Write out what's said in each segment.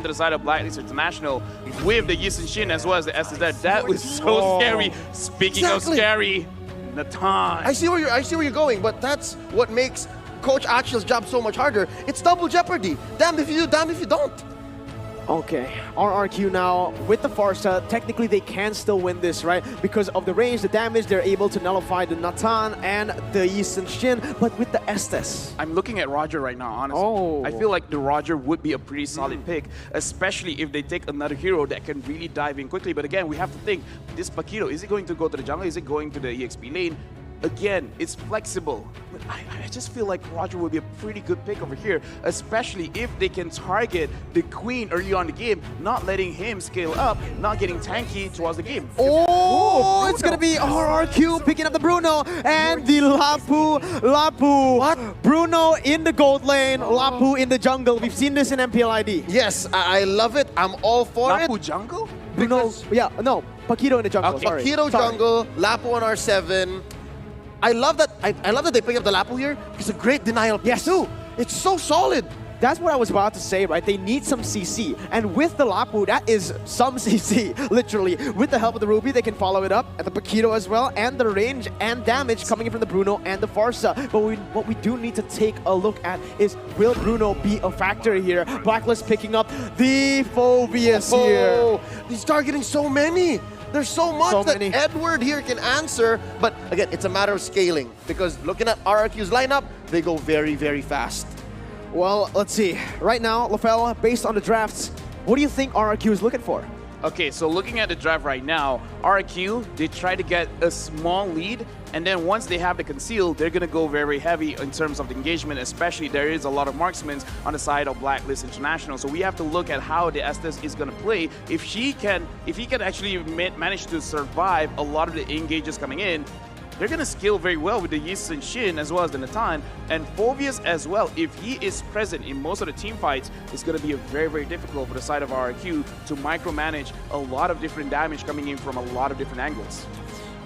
onto the side of Blacklist International with the sun-shin as well as the SSZ. That was so scary. Speaking of scary, NATAN. I see where you're going, but that's what makes Coach Achel's job so much harder. It's double jeopardy. Damned if you do, damned if you don't. Okay, RRQ now with the Farsa, technically they can still win this, right? Because of the range, the damage, they're able to nullify the NATAN and the sun-shin, but with the Estes. I'm looking at Roger right now, honestly. Oh. I feel like the Roger would be a pretty solid pick, especially if they take another hero that can really dive in quickly. But again, we have to think, this Paquito, is it going to go to the jungle? Is it going to the EXP lane? Again, it's flexible, but I just feel like Roger would be a pretty good pick over here, especially if they can target the Queen early on the game, not letting him scale up, not getting tanky towards the game. Oh, it's gonna be RRQ picking up the Bruno and the Lapu. What? Bruno in the gold lane, Lapu in the jungle. We've seen this in MPLID. Yes, I love it. I'm all for Lapu it. jungle? Bruno, yeah, no, Paquito in the jungle. Okay. Sorry. Paquito jungle, Lapu on R7. I love that. I love that they pick up the Lapu here. It's a great denial piece too. It's so solid. That's what I was about to say, right? They need some CC. And with the Lapu, that is some CC, literally. With the help of the Ruby, they can follow it up. And the Paquito as well. And the range and damage coming in from the Bruno and the Farsa. But what we do need to take a look at is, will Bruno be a factor here? Blacklist picking up the Phobius here. He's targeting so many. There's so much that Edward here can answer. But again, it's a matter of scaling. Because looking at RRQ's lineup, they go very, very fast. Well, let's see. Right now, LaFell, based on the drafts, what do you think RRQ is looking for? Okay, so looking at the draft right now, RRQ, they try to get a small lead, and then once they have the conceal, they're going to go very heavy in terms of the engagement, especially there is a lot of marksmen on the side of Blacklist International. So we have to look at how the Estes is going to play. If he can actually manage to survive a lot of the engages coming in, they're going to scale very well with the sun-shin as well as the NATAN. And Phobius as well, if he is present in most of the team fights, it's going to be very, very difficult for the side of RRQ to micromanage a lot of different damage coming in from a lot of different angles.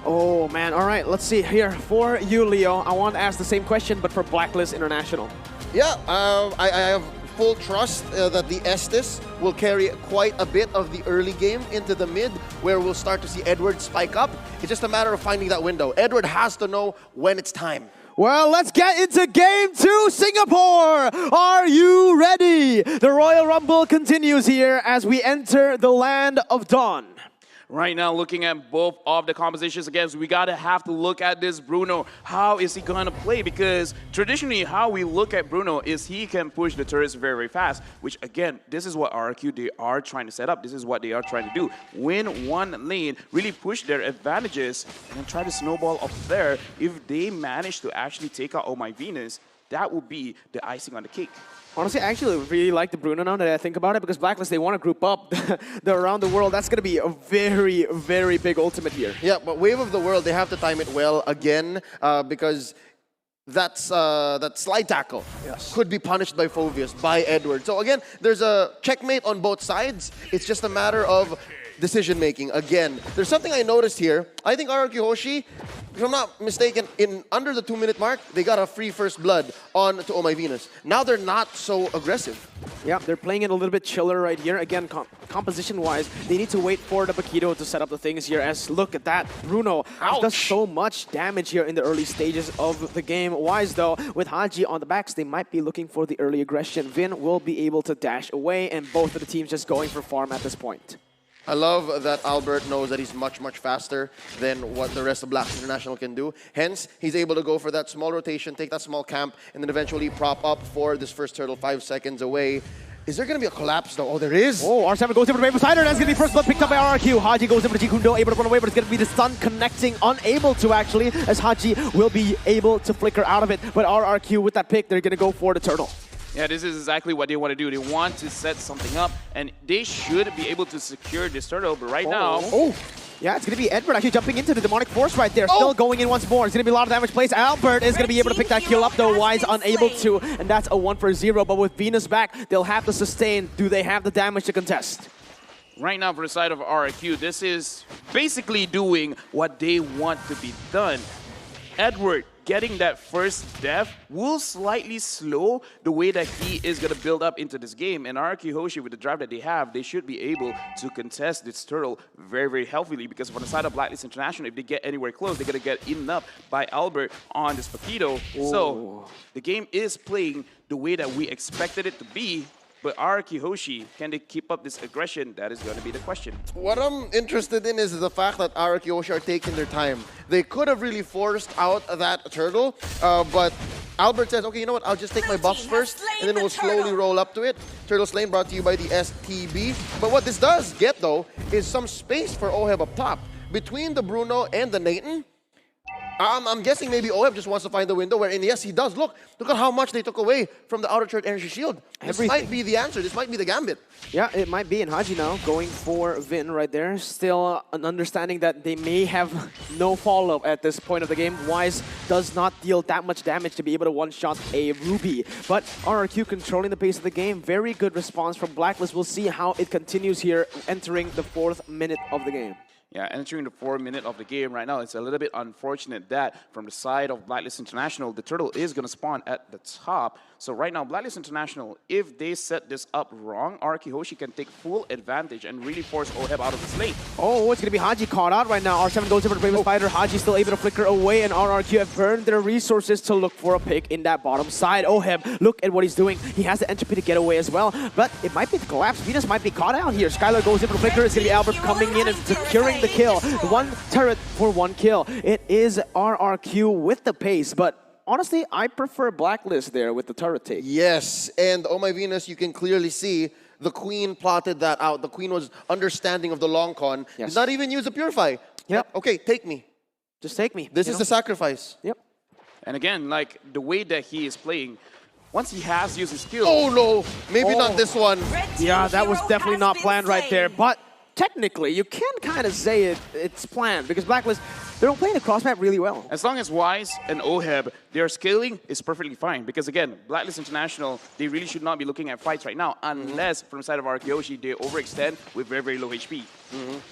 Oh man, all right, let's see here. For you, Leo, I want to ask the same question, but for Blacklist International. Yeah, I have full trust that the Estes will carry quite a bit of the early game into the mid, where we'll start to see Edward spike up. It's just a matter of finding that window. Edward has to know when it's time. Well, let's get into Game 2, Singapore! Are you ready? The Royal Rumble continues here as we enter the Land of Dawn. Right now, looking at both of the compositions, again, we gotta have to look at this Bruno. How is he gonna play? Because traditionally, how we look at Bruno is he can push the turrets very, very fast, which again, this is what RRQ, they are trying to set up. This is what they are trying to do. Win one lane, really push their advantages, and then try to snowball up there. If they manage to actually take out Oh My Venus, that will be the icing on the cake. Honestly, I actually really like the Bruno now that I think about it, because Blacklist, they want to group up the around the world. That's going to be a very, very big ultimate here. Yeah, but Wave of the World, they have to time it well again, because that slide tackle could be punished by Phobius, by Edward. So again, there's a checkmate on both sides. It's just a matter of decision-making. Again, there's something I noticed here. I think RRQ HOSHI, if I'm not mistaken, in under the 2-minute mark, they got a free first blood on to Oh My Venus. Now they're not so aggressive. Yeah, they're playing it a little bit chiller right here. Again, composition-wise, they need to wait for the Paquito to set up the things here, as look at that. Bruno does so much damage here in the early stages of the game. Wise though, with HOSHI on the backs, they might be looking for the early aggression. Vin will be able to dash away, and both of the teams just going for farm at this point. I love that Albert knows that he's much, much faster than what the rest of Blacklist International can do. Hence, he's able to go for that small rotation, take that small camp, and then eventually prop up for this first turtle 5 seconds away. Is there going to be a collapse though? Oh, there is. Oh, R7 goes in for the Rainbow Sider. That's going to be first blood picked up by RRQ. HOSHI goes in for the Jikundo, able to run away, but it's going to be the stun connecting, unable to actually, as HOSHI will be able to flicker out of it. But RRQ with that pick, they're going to go for the turtle. Yeah, this is exactly what they want to do. They want to set something up, and they should be able to secure this turtle, but right now... Oh, yeah, it's going to be Edward actually jumping into the demonic force right there. Still going in once more. It's going to be a lot of damage placed. Albert is going to be able to pick that kill up, though. Wise unable to, and that's a 1-for-0. But with Venus back, they'll have to sustain. Do they have the damage to contest? Right now, for the side of RRQ, this is basically doing what they want to be done. Edward getting that first death will slightly slow the way that he is going to build up into this game. And RRQ HOSHI, with the drive that they have, they should be able to contest this turtle very, very healthily, because from the side of Blacklist International, if they get anywhere close, they're going to get eaten up by Albert on this Paquito. So the game is playing the way that we expected it to be. But RRQ HOSHI, can they keep up this aggression? That is going to be the question. What I'm interested in is the fact that RRQ HOSHI are taking their time. They could have really forced out that turtle, but Albert says, okay, you know what, I'll just take my buffs first, and then we'll slowly roll up to it. Turtle Slain brought to you by the STB. But what this does get, though, is some space for OHEB up top. Between the Bruno and the NATAN, I'm guessing maybe OHEB just wants to find the window wherein, yes, he does. Look at how much they took away from the outer church energy shield. This might be the answer. This might be the gambit. Yeah, it might be. And HOSHI now going for Vin right there. Still an understanding that they may have no follow-up at this point of the game. Wise does not deal that much damage to be able to one-shot a Ruby. But RRQ controlling the pace of the game. Very good response from Blacklist. We'll see how it continues here entering the 4th minute of the game. Yeah, entering the 4th minute of the game right now, it's a little bit unfortunate that from the side of Blacklist International, the turtle is going to spawn at the top. So right now, Blacklist International, if they set this up wrong, RRQ HOSHI can take full advantage and really force OHEB out of the slate. Oh, it's going to be HOSHI caught out right now. R7 goes over the Bravest Fighter. HOSHI still able to flicker away, and RRQ have burned their resources to look for a pick in that bottom side. OHEB, look at what he's doing. He has the entropy to get away as well, but it might be the collapse. Venus might be caught out here. Skylar goes in for the flicker. It's going to be Albert coming in and securing the kill. 1 turret for 1 kill. It is RRQ with the pace, but honestly, I prefer Blacklist there with the turret take. Yes, and oh my Venus, you can clearly see the Queen plotted that out. The Queen was understanding of the long con. Yes. Did not even use a Purify. Yep. Okay, take me. Just take me. This is the sacrifice. Yep. And again, like the way that he is playing, once he has used his skill. Oh no, maybe not this one. Yeah, that was definitely not planned right there, but technically, you can kind of say it's planned, because Blacklist, they're playing the cross map really well. As long as Wise and OHEB, their scaling is perfectly fine. Because again, Blacklist International, they really should not be looking at fights right now, unless from the side of RRQ HOSHI, they overextend with very, very low HP.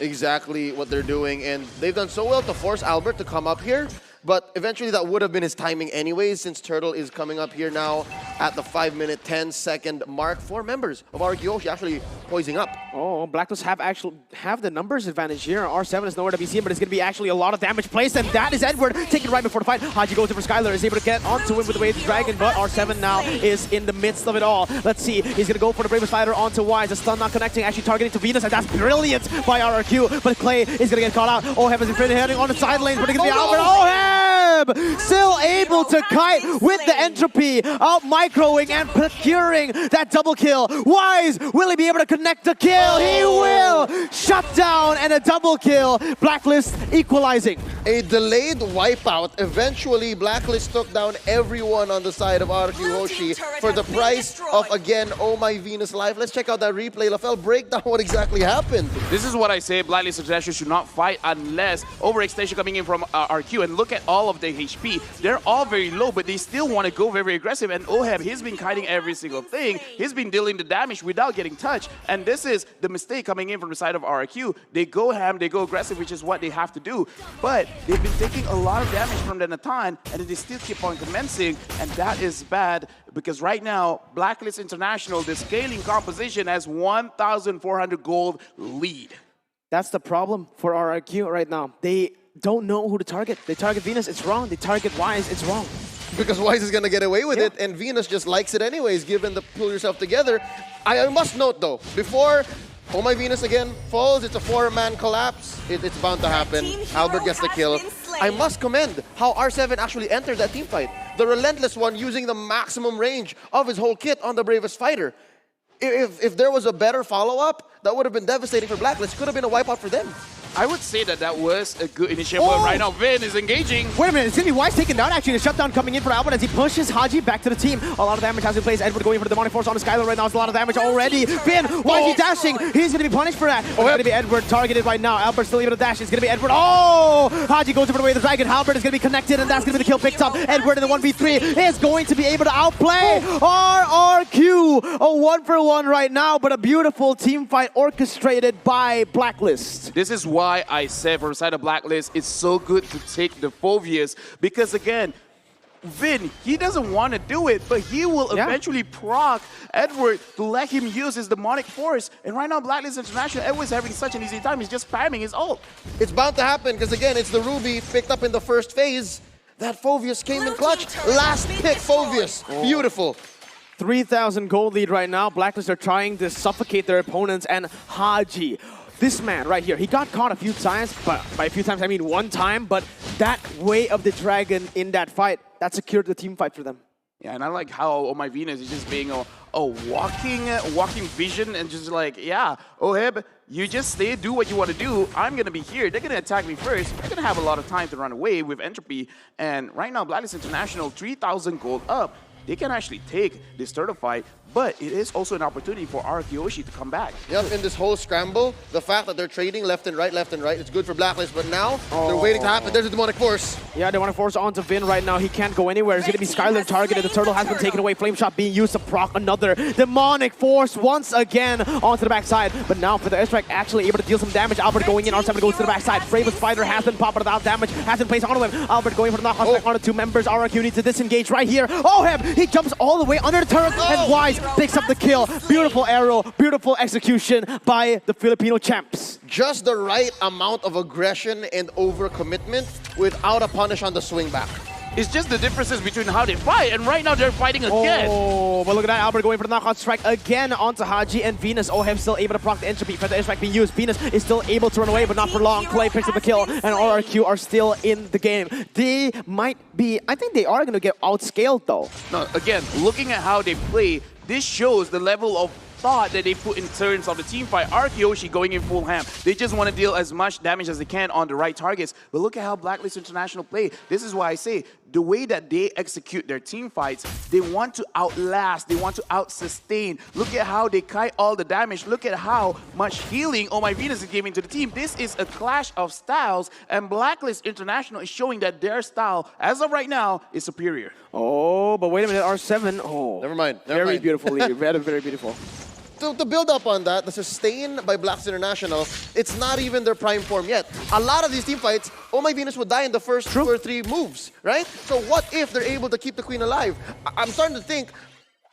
Exactly what they're doing, and they've done so well to force Albert to come up here. But eventually that would have been his timing anyways, since Turtle is coming up here now at the 5-minute, 10-second mark. 4 members of RRQ HOSHI actually poising up. Oh, Blacklist have the numbers advantage here. R7 is nowhere to be seen, but it's going to be actually a lot of damage placed, and that is Edward taking right before the fight. HOSHI goes in for Skylar, is able to get onto him with the Wave of the Dragon, but R7 now is in the midst of it all. Let's see, he's going to go for the Bravest Fighter onto Wise. The stun not connecting, actually targeting to Venus, and that's brilliant by RRQ, but Clay is going to get caught out. OHEB is in front of heading on the side lanes, but it's going to be Albert. OHEB still able to kite with the entropy, out microing and procuring that double kill. Wise, will he be able to connect the kill? He will! Shut down and a double kill. Blacklist equalizing. A delayed wipeout. Eventually, Blacklist took down everyone on the side of RRQ HOSHI for the price of, again, Oh My Venus life. Let's check out that replay. LaFell, break down what exactly happened. This is what I say, Blacklist International should not fight unless overextension coming in from RQ. And look at all of the HP. They're all very low, but they still want to go very, very aggressive. And OHEB, he's been kiting every single thing. He's been dealing the damage without getting touched. And this is the mistake coming in from the side of RRQ. They go ham, they go aggressive, which is what they have to do. But they've been taking a lot of damage from the NATAN, and they still keep on commencing. And that is bad, because right now, Blacklist International, the scaling composition has 1,400 gold lead. That's the problem for RRQ right now. They don't know who to target. They target Venus, it's wrong. They target Wise, it's wrong. Because Wise is going to get away with it, and Venus just likes it anyways, given the pull yourself together. I must note, though, before Oh My Venus again falls, it's a 4-man collapse. It's bound to happen. Albert gets the kill. I must commend how R7 actually entered that team fight. The Relentless one using the maximum range of his whole kit on the Bravest Fighter. If there was a better follow-up, that would have been devastating for Blacklist. Could have been a wipeout for them. I would say that that was a good initiative. But right now, Vin is engaging. Wait a minute, it's going to be Wise taken down, actually. The shutdown coming in for Albert as he pushes HOSHI back to the team. A lot of damage has been placed. Edward going for the Demonic Force on the Skylar right now. It's a lot of damage already. Vin, why is he dashing? He's going to be punished for that. It's going to be Edward targeted right now. Albert's still able to dash. It's going to be Edward. Oh! HOSHI goes for the way of the Dragon. Albert is going to be connected, and that's going to be the kill picked up. Edward in the 1v3 is going to be able to outplay RRQ. A 1-for-1 right now, but a beautiful team fight orchestrated by Blacklist. This is why I said from the side of Blacklist, it's so good to take the Phobias, because again, Vin, he doesn't want to do it, but he will eventually proc Edward to let him use his demonic force. And right now, Blacklist International, Edward's having such an easy time. He's just spamming his ult. It's bound to happen because, again, it's the Ruby picked up in the first phase. That Phoveus came in clutch. Last pick, Phoveus. Beautiful. 3,000 gold lead right now. Blacklist are trying to suffocate their opponents, and HOSHI, this man right here, he got caught a few times, but by a few times I mean one time, but that way of the dragon in that fight, that secured the team fight for them. Yeah, and I like how Oh My Venus is just being a walking vision and just like, yeah, OHEB, you just stay, do what you want to do. I'm going to be here. They're going to attack me first. They're going to have a lot of time to run away with Entropy. And right now, Blacklist International, 3,000 gold up. They can actually take this turtle fight, but it is also an opportunity for RRQ HOSHI to come back. Yep, in this whole scramble, the fact that they're trading left and right, it's good for Blacklist, but now they're waiting to happen. There's a demonic force. Yeah, demonic force onto Vin right now. He can't go anywhere. It's going to be Skylar targeted. The turtle has been taken away. Flame shot being used to proc another demonic force once again onto the backside. But now for the airstrike, actually able to deal some damage. Albert going in, R7 goes to the backside. Bravest fighter has been popped without damage, has been placed onto him. Albert going for the knock-on back onto two members. RRQ needs to disengage right here. OHEB, he jumps all the way under the turret, and Wise picks up the kill. Beautiful arrow, beautiful execution by the Filipino champs. Just the right amount of aggression and overcommitment without a punish on the swing back. It's just the differences between how they fight, and right now they're fighting again. Oh, but look at that. Albert going for the knockout strike again onto HOSHI and Venus. OHEB still able to proc the entropy. For the airstrike being used, Venus is still able to run away, but not for long. Play picks up the kill, and RRQ are still in the game. They might be, I think they are going to get outscaled though. No, again, looking at how they play, this shows the level of thought that they put in terms of the team fight. RRQ HOSHI going in full ham. They just want to deal as much damage as they can on the right targets. But look at how Blacklist International play. This is why I say the way that they execute their team fights, they want to outlast, they want to out-sustain. Look at how they kite all the damage. Look at how much healing Oh My Venus is giving to the team. This is a clash of styles, and Blacklist International is showing that their style, as of right now, is superior. Oh, but wait a minute, R7. Oh, Never mind. Very beautifully, very beautiful. To build up on that, the sustain by Blacklist International, it's not even their prime form yet. A lot of these team fights, Oh My Venus would die in the first 2 or 3 moves, right? So what if they're able to keep the queen alive? I'm starting to think,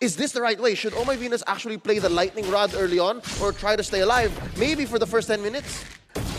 is this the right way? Should Oh My Venus actually play the lightning rod early on or try to stay alive? Maybe for the first 10 minutes.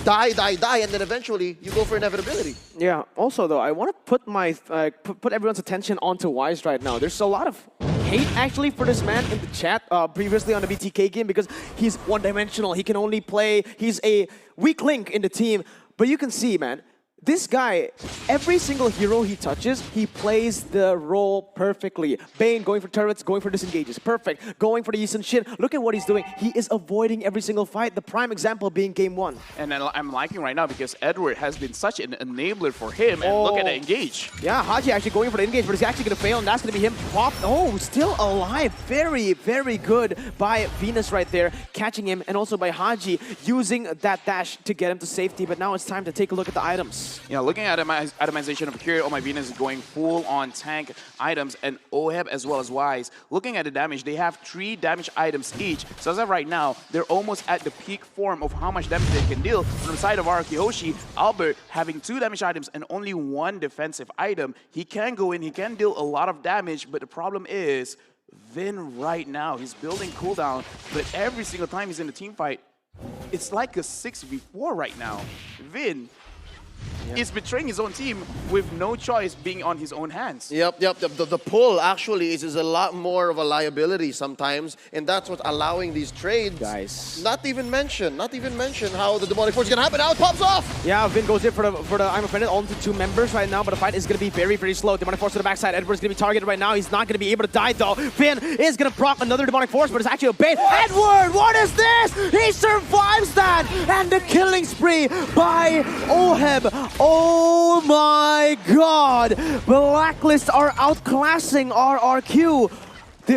Die, and then eventually you go for inevitability. Yeah, also though, I want to put my put everyone's attention onto Wise right now. There's a lot of hate actually for this man in the chat previously on the BTK game because he's one-dimensional. He can only play, he's a weak link in the team. But you can see, man, this guy, every single hero he touches, he plays the role perfectly. Bane going for turrets, going for disengages. Perfect. Going for the sun-shin. Look at what he's doing. He is avoiding every single fight. The prime example being game 1. And I'm liking right now because Edward has been such an enabler for him. And look at the engage. Yeah, HOSHI actually going for the engage, but he's actually going to fail, and that's going to be him popped. Oh, still alive. Very, very good by Venus right there, catching him, and also by HOSHI using that dash to get him to safety. But now it's time to take a look at the items. Yeah, looking at itemization of here, Oh My Venus is going full on tank items, and OHEB as well as Wise. Looking at the damage, they have 3 damage items each. So as of right now, they're almost at the peak form of how much damage they can deal. From the side of RRQ HOSHI, Albert having 2 damage items and only 1 defensive item. He can go in, he can deal a lot of damage, but the problem is Vin right now, he's building cooldown, but every single time he's in the team fight, it's like a 6v4 right now. Vin is betraying his own team with no choice being on his own hands. Yep. The pull actually is a lot more of a liability sometimes, and that's what's allowing these trades. Guys. Not even mention how the demonic force is gonna happen. Now it pops off. Yeah, Vin goes in for the I'm offended onto 2 members right now, but the fight is gonna be very, very slow. Demonic force to the backside. Edward's gonna be targeted right now. He's not gonna be able to die though. Vin is gonna proc another demonic force, but it's actually a bait. Edward, what is this? He survives that, and the killing spree by OHEB. Oh my god! Blacklist are outclassing RRQ.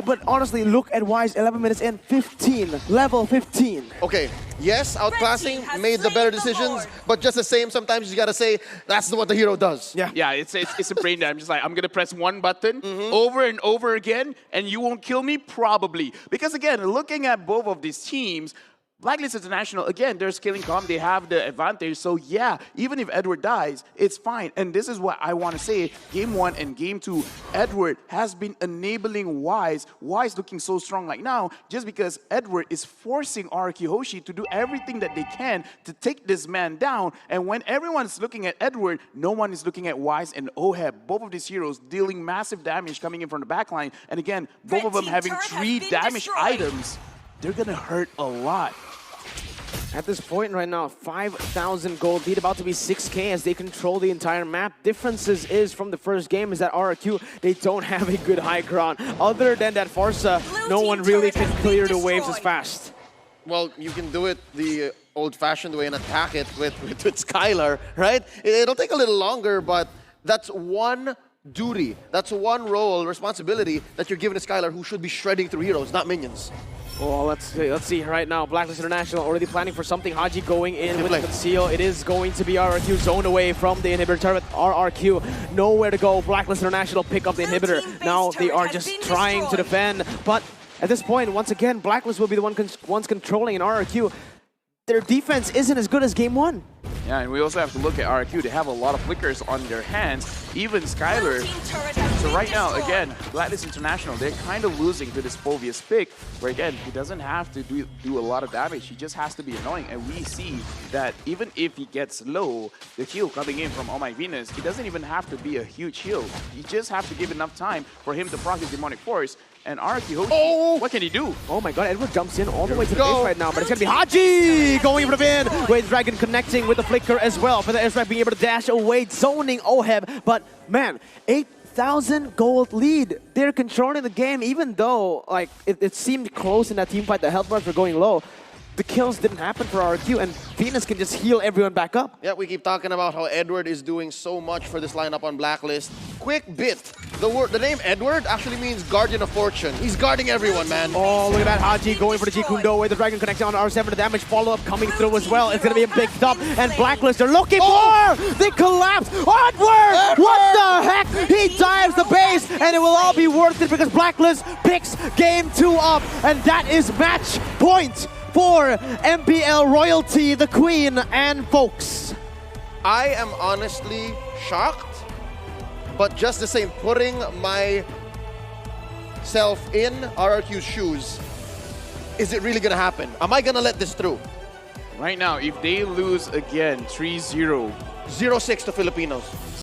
But honestly, look at Wise, 11 minutes in, 15, level 15. Okay, yes, outclassing made the better decisions, but just the same, sometimes you gotta say, that's what the hero does. Yeah, it's a brain dead. I'm just like, I'm gonna press one button over and over again, and you won't kill me? Probably. Because again, looking at both of these teams, Blacklist International, again, they're scaling calm. They have the advantage. So, yeah, even if Edward dies, it's fine. And this is what I want to say. Game 1 and Game 2, Edward has been enabling Wise. Wise looking so strong like now just because Edward is forcing RRQ HOSHI to do everything that they can to take this man down. And when everyone's looking at Edward, no one is looking at Wise and OHEB. Both of these heroes dealing massive damage coming in from the backline. And again, both of them having 3 damage items. They're going to hurt a lot. At this point right now, 5,000 gold lead, about to be 6K as they control the entire map. Differences is from the first game is that RRQ, they don't have a good high ground. Other than that Forza, no one really can clear the waves as fast. Well, you can do it the old-fashioned way and attack it with Skylar, right? It'll take a little longer, but that's one duty. That's one role, responsibility that you're giving to Skylar, who should be shredding through heroes, not minions. Well, let's see right now. Blacklist International already planning for something. HOSHI going in with the conceal. It is going to be RRQ zone away from the inhibitor turret. RRQ nowhere to go. Blacklist International pick up the inhibitor. Now they are just trying to defend. But at this point, once again, Blacklist will be the ones controlling, and RRQ, their defense isn't as good as Game 1. Yeah, and we also have to look at RRQ. They have a lot of flickers on their hands. Even Skylar. So right now, again, Blacklist International, they're kind of losing to this Phoveus pick, where again, he doesn't have to do a lot of damage. He just has to be annoying. And we see that even if he gets low, the heal coming in from Oh My Venus, he doesn't even have to be a huge heal. You just have to give enough time for him to proc his Demonic Force. And RRQ, what can he do? Oh my god, Edward jumps in all the way to the base right now, but it's going to be HOSHI going for the win. Wade Dragon connecting with the flicker as well for the airstrike being able to dash away, zoning OHEB. But man, 8,000 gold lead. They're controlling the game, even though like it seemed close in that team fight. The health bars were going low. The kills didn't happen for RRQ, and Venus can just heal everyone back up. Yeah, we keep talking about how Edward is doing so much for this lineup on Blacklist. Quick bit. The name Edward actually means Guardian of Fortune. He's guarding everyone, man. Oh, look at that. HOSHI going for the Jikundo with the Dragon connection on R7. The damage follow-up coming through as well. It's going to be a big stop. And Blacklist are looking for! They collapse! Edward! What the heck? He dives the base, and it will all be worth it because Blacklist picks Game 2 up. And that is match point for MPL Royalty, the Queen, and folks. I am honestly shocked, but just the same, putting myself in RRQ's shoes, is it really gonna happen? Am I gonna let this through? Right now, if they lose again, 3-0. 0-6 to Filipinos.